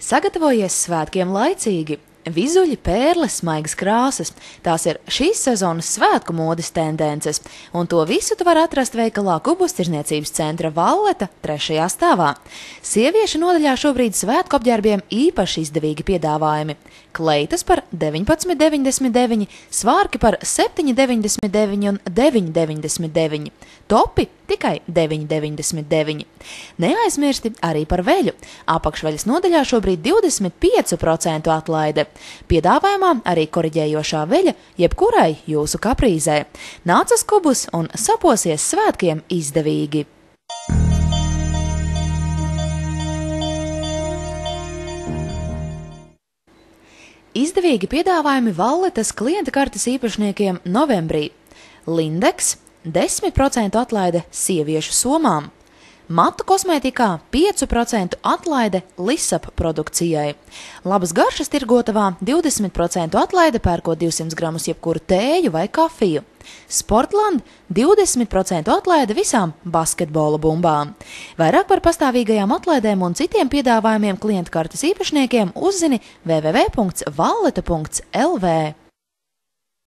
Sagatavojies svētkiem laicīgi! Vizuļi, pērles, smaigas krāsas – tās ir šīs sezonas svētku modes tendences, un to visu tu vari atrast veikalā Kubus tirdzniecības centra Valleta 3. stāvā. Sieviešu nodaļā šobrīd svētku apģērbiem īpaši izdevīgi piedāvājumi. Kleitas par 19,99, svārki par 7,99 un 9,99, topi tikai 9,99. Neaizmirsti arī par veļu. Apakšveļas nodaļā šobrīd 25% atlaide. Piedāvājumā arī koriģējošā veļa jebkurai jūsu kaprīzē. Nāc uz Kubus un saposies svētkiem izdevīgi! Izdevīgi piedāvājumi Valletas klienta kartes īpašniekiem novembrī. Lindex 10% atlaide sieviešu somām. Matu kosmētikā 5% atlaide Lisap produkcijai. Labas garšas tirgotavā 20% atlaide pērkot 200 gramus jebkuru tēju vai kafiju. Sportland 20% atlaide visām basketbola bumbām. Vairāk par pastāvīgajām atlaidēm un citiem piedāvājumiem klienta kartes īpašniekiem uzzini www.valleta.lv.